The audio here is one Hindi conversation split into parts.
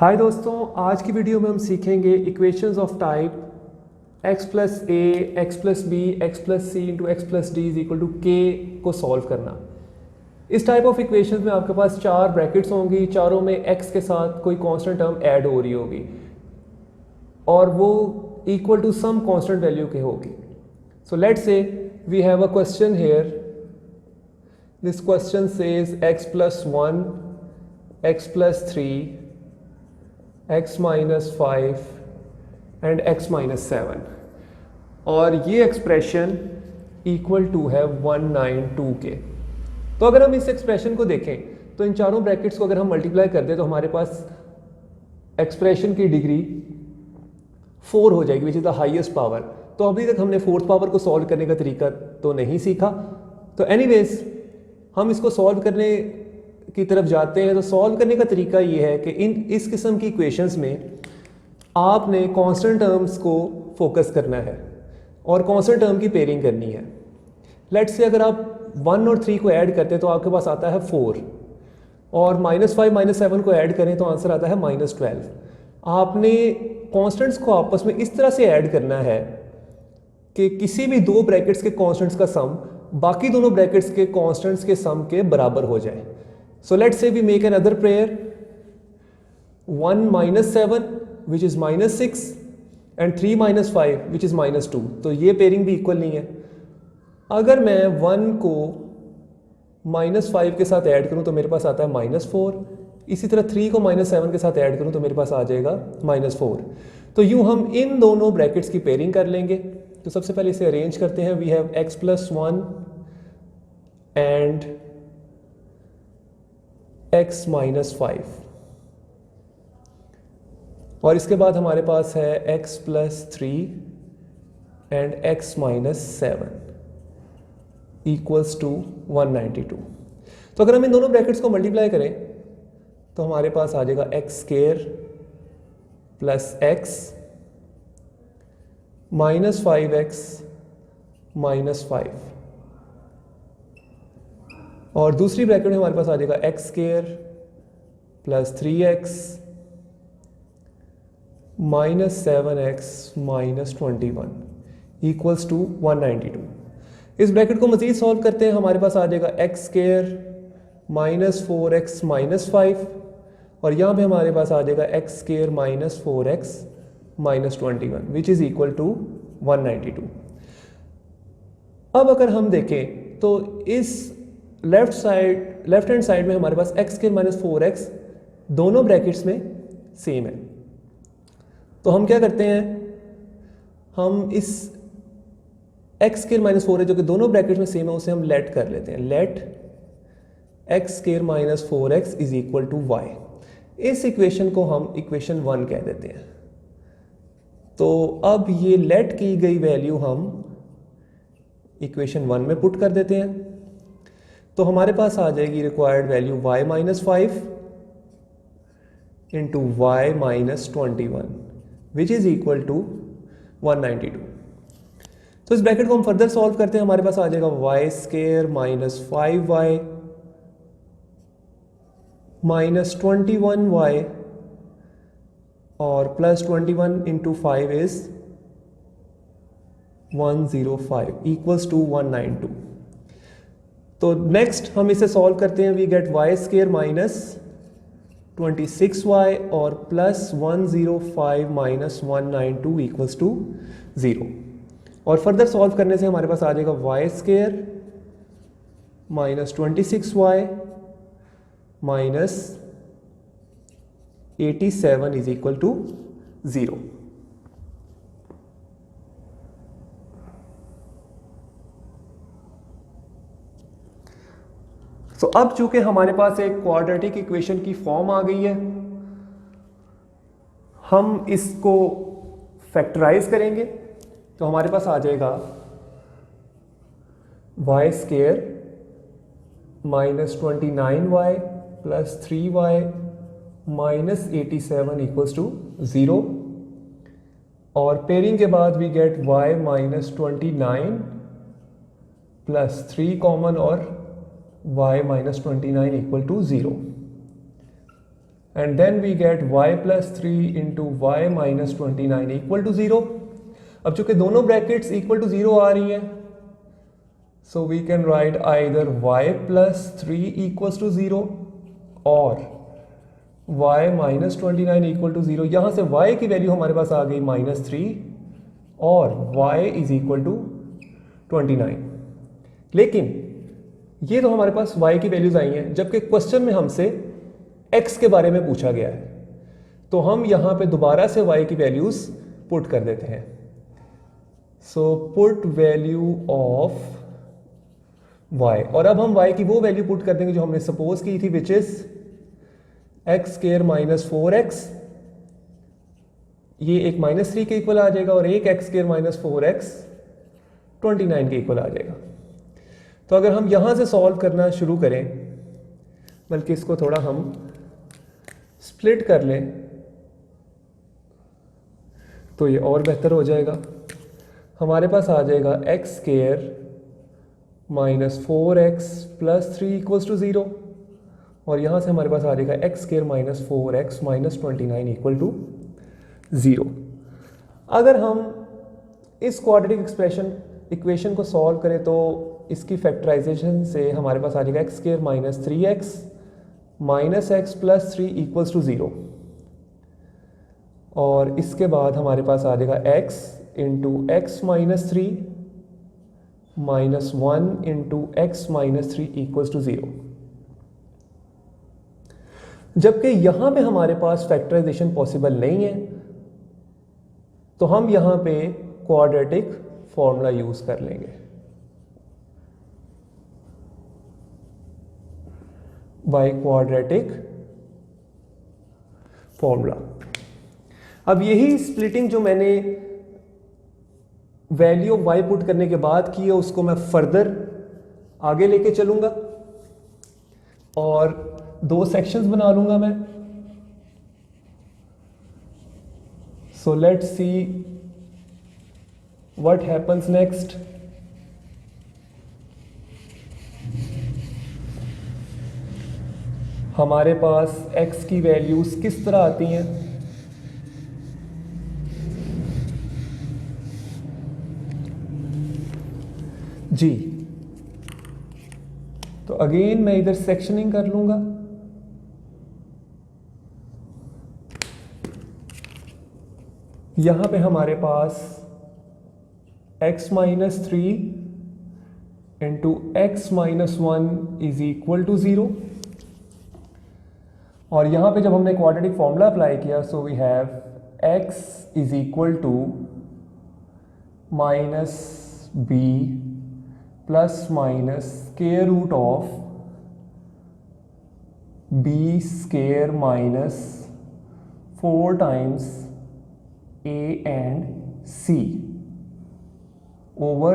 हाय दोस्तों, आज की वीडियो में हम सीखेंगे equations of type x plus a x plus b x plus c into x plus d is equal to k को सॉल्व करना। इस टाइप ऑफ इक्वेशंस में आपके पास चार ब्रैकेट्स होंगी, चारों में x के साथ कोई कांस्टेंट टर्म ऐड हो रही होगी और वो equal to some constant value के होगी। So let's say we have a question here. This question says x plus 1 x plus 3 x minus 5 and x minus 7 और ये एक्सप्रेशन इक्वल टू है 192 के। तो अगर हम इस एक्सप्रेशन को देखें तो इन चारों ब्रैकेट्स को अगर हम मल्टीप्लाई कर दें तो हमारे पास एक्सप्रेशन की डिग्री 4 हो जाएगी, which is the highest power. तो अभी तक हमने फोर्थ पावर को सॉल्व करने का तरीका तो नहीं सीखा। तो एनीवेज हम इसको सॉल्व करने की तरफ जाते हैं। तो सॉल्व करने का तरीका ये है कि इस किस्म की इक्वेशंस में आपने कांस्टेंट टर्म्स को फोकस करना है और कांस्टेंट टर्म की पेयरिंग करनी है। लेट्स से अगर आप 1 और 3 को ऐड करते हैं तो आपके पास आता है 4 और -5 -7 को ऐड करें तो आंसर आता है -12। आपने कांस्टेंट्स को आपस में इस तरह से ऐड करना है कि किसी भी दो ब्रैकेट्स के कांस्टेंट्स का सम बाकी दोनों ब्रैकेट्स के कांस्टेंट्स के सम के बराबर हो जाए। So let's say we make another pair 1 minus 7 which is -6 and 3 minus 5 which is -2। तो ये पेयरिंग भी इक्वल नहीं है। अगर मैं 1 को -5 के साथ ऐड करूं तो मेरे पास आता है -4। इसी तरह 3 को -7 के साथ ऐड करूं तो मेरे पास आ जाएगा -4। तो यूं हम इन दोनों ब्रैकेट्स की पेयरिंग कर लेंगे। तो सबसे पहले इसे अरेंज करते हैं। We have x plus 1 and x minus 5 और इसके बाद हमारे पास है x plus 3 and x minus 7 equals to 192। तो अगर हम इन दोनों ब्रैकेट्स को मल्टीप्लाई करें तो हमारे पास आ जाएगा x square plus x minus 5x minus 5 और दूसरी ब्रैकेट में हमारे पास आ जाएगा x square plus 3x minus 7x minus 21 equals to 192। इस ब्रैकेट को मज़ीद सॉल्व करते हैं। हमारे पास आ जाएगा x square minus 4x minus 5 और यहाँ पे हमारे पास आ जाएगा x square minus 4x minus 21 which is equal to 192। अब अगर हम देखें तो इस लेफ्ट हैंड साइड में हमारे पास x स्क्वायर माइनस 4x दोनों ब्रैकेट्स में सेम है। तो हम क्या करते हैं, हम इस x स्क्वायर माइनस 4 जो कि दोनों ब्रैकेट्स में सेम है उसे हम लेट कर लेते हैं। Let x square minus 4x is equal to y। इस इक्वेशन को हम इक्वेशन 1 कह देते हैं। तो अब ये लेट की गई वैल्यू हम इक्वेशन 1 में पुट कर देते हैं। तो हमारे पास आ जाएगी required value y minus 5 into y minus 21 which is equal to 192। तो इस ब्रैकेट को हम फर्दर सॉल्व करते हैं। हमारे पास आ जाएगा y square minus 5y minus 21y और plus 21 into 5 is 105 equals to 192। तो नेक्स्ट हम इसे सॉल्व करते हैं। We get y square minus 26y और प्लस 105 माइनस 192 इक्वल्स टू 0 और फर्दर सॉल्व करने से हमारे पास आ जाएगा y square minus 26y minus 87 is equal to 0। तो अब चूंकि हमारे पास एक क्वाड्रेटिक इक्वेशन की फॉर्म आ गई है, हम इसको फैक्टराइज करेंगे। तो हमारे पास आ जाएगा y square minus 29y plus 3y minus 87 equals to 0 और पेयरिंग के बाद we get y minus 29 plus 3 common और y minus 29 equal to 0। and then we get y plus 3 into y minus 29 equal to 0. अब चूंकि दोनों ब्रैकेट्स इक्वल टू 0 आ रही हैं, so we can write either y plus 3 equals to 0 और y minus 29 equal to 0. यहाँ से y की वैल्यू हमारे पास आ गई -3 और y is equal to 29. लेकिन ये तो हमारे पास y की वैल्यूज आई हैं, जबकि क्वेश्चन में हमसे x के बारे में पूछा गया है, तो हम यहाँ पे दोबारा से y की वैल्यूज पुट कर देते हैं. So put value of y, और अब हम y की वो वैल्यू पुट कर देंगे जो हमने सपोज की थी, which is x square minus 4x. ये एक -3 के इक्वल आ जाएगा और एक एक्स स्क्वायर माइनस 4x 29 के इक्वल आ जाएगा. तो अगर हम यहां से सॉल्व करना शुरू करें, बल्कि इसको थोड़ा हम स्प्लिट कर लें तो ये और बेहतर हो जाएगा. हमारे पास आ जाएगा x square minus 4x plus 3 equals to 0 और यहाँ से हमारे पास आ जाएगा x square minus 4x minus 29 equal to 0. अगर हम इस क्वाड्रेटिक इक्वेशन को सॉल्व करें तो इसकी फैक्टराइजेशन से हमारे पास आ जाएगा x square minus 3x minus x plus 3 equals to 0 और इसके बाद हमारे पास आ जाएगा x into x minus 3 minus 1 into x minus 3 equals to 0. जबकि यहां पे हमारे पास फैक्टराइजेशन पॉसिबल नहीं है, तो हम यहां पे क्वाड्रेटिक फॉर्मूला यूज कर लेंगे. By quadratic formula. अब यही स्प्लिटिंग जो मैंने वैल्यू ऑफ y पुट करने के बाद की है, उसको मैं फर्दर आगे लेके चलूंगा और 2 सेक्शंस बना लूंगा मैं. So let's see what happens next. हमारे पास x की वैल्यूज किस तरह आती हैं. जी, तो अगेन मैं इधर सेक्शनिंग कर लूंगा. यहां पे हमारे पास x minus 3 into x minus 1 is equal to 0 और यहां पे जब हमने क्वाड्रेटिक फॉर्मूला अप्लाई किया, so we have x is equal to minus b plus minus square root of b square minus 4 times a and c over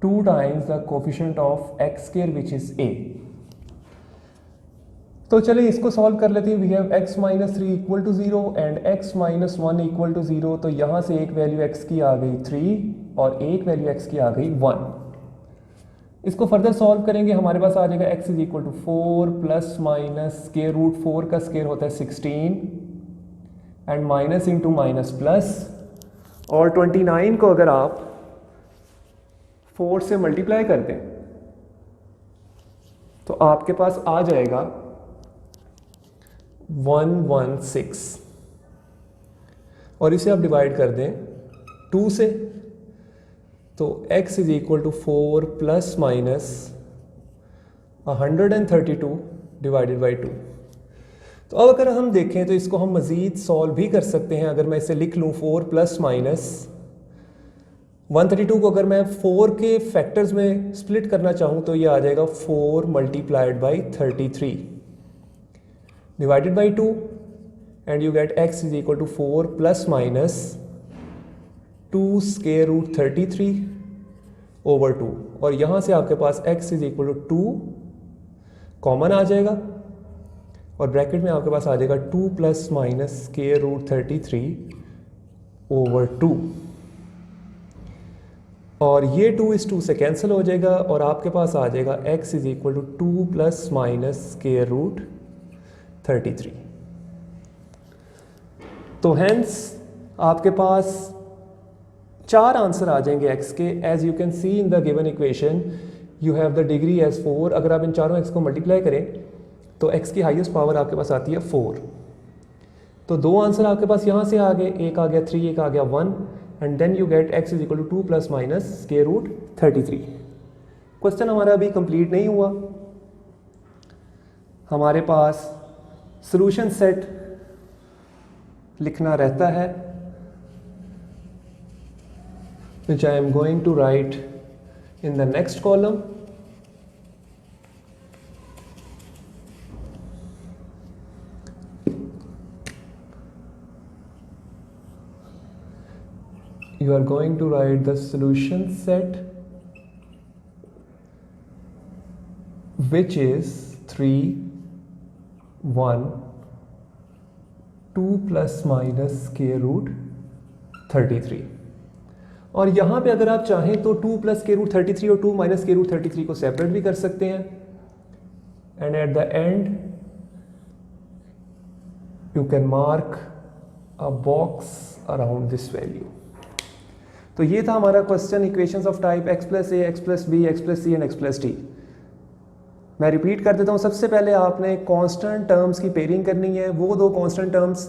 2 times the coefficient of x square which is a. तो चलिए इसको सॉल्व कर लेते हैं. We have x minus 3 equal to 0 and x minus 1 equal to 0. तो यहाँ से एक वैल्यू x की आ गई 3 और एक वैल्यू x की आ गई 1. इसको फर्दर सॉल्व करेंगे. हमारे पास आ जाएगा x is equal to 4 plus minus square root 4 का स्क्वायर होता है 16 and minus into minus plus, और 29 को अगर आप 4 से मल्टीप्लाई कर दें तो आपके पास आ जाएगा 116 और इसे आप डिवाइड कर दें 2 से, तो x is equal to 4 plus minus 132 divided by 2. तो अब अगर हम देखें तो इसको हम मज़ीद सॉल्व भी कर सकते हैं. अगर मैं इसे लिख लूँ 4 प्लस माइनस 132 को अगर मैं 4 के फैक्टर्स में स्प्लिट करना चाहूँ तो ये आ जाएगा 4 multiplied by 33 divided by 2 and you get x is equal to 4 plus minus 2 square root 33 over 2 और यहाँ से आपके पास x is equal to 2 common आ जाएगा और ब्रैकेट में आपके पास आ जाएगा 2 plus minus square root 33 over 2 और ये 2 इस 2 से कैंसिल हो जाएगा और आपके पास आ जाएगा x is equal to 2 plus minus square root 33। तो हेंस आपके पास 4 आंसर आ जाएंगे x के। As you can see in the given equation you have the degree as 4। अगर आप इन चारों x को मल्टीप्लाई करें तो x की हाईएस्ट पावर आपके पास आती है 4। तो 2 आंसर आपके पास यहाँ से आ गए, एक आ गया 3, एक आ गया 1, and then you get x is equal to 2 plus minus square root 33। Question हमारा अभी कंप्लीट नहीं हुआ, हमारे पास सॉल्यूशन सेट लिखना रहता है, which I am going to write in the next column. You are going to write the solution set, which is 3, 1, 2 plus minus square root 33। और यहाँ पे अगर आप चाहें तो 2 प्लस के रूट 33 और 2 माइनस के रूट 33 को सेपरेट भी कर सकते हैं, and at the end you can mark a box around this value. तो ये था हमारा question, equations of type x plus a, x plus b, x plus c and x plus d. मैं रिपीट कर देता हूँ, सबसे पहले आपने कांस्टेंट टर्म्स की पेयरिंग करनी है। वो 2 कांस्टेंट टर्म्स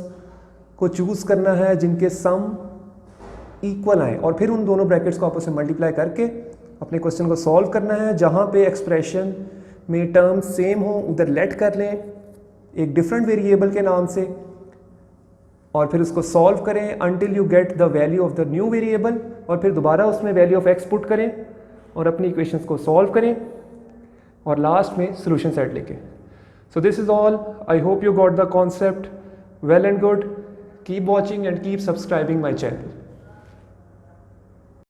को चूज़ करना है जिनके सम इक्वल आए, और फिर उन दोनों ब्रैकेट्स को आपस में मल्टीप्लाई करके अपने क्वेश्चन को सॉल्व करना है। जहाँ पे एक्सप्रेशन में टर्म्स सेम हो उधर लेट कर लें एक डिफरेंट वेरिएबल के नाम से, और फिर उसको सॉल्व करें until you get the value of the new variable, और फिर दोबारा उसमें वैल्यू ऑफ x पुट करें और अपनी इक्वेशंस को सॉल्व करें, और लास्ट में सॉल्यूशन सेट लेके। So this is all, I hope you got the concept well and good. Keep watching and keep subscribing my channel.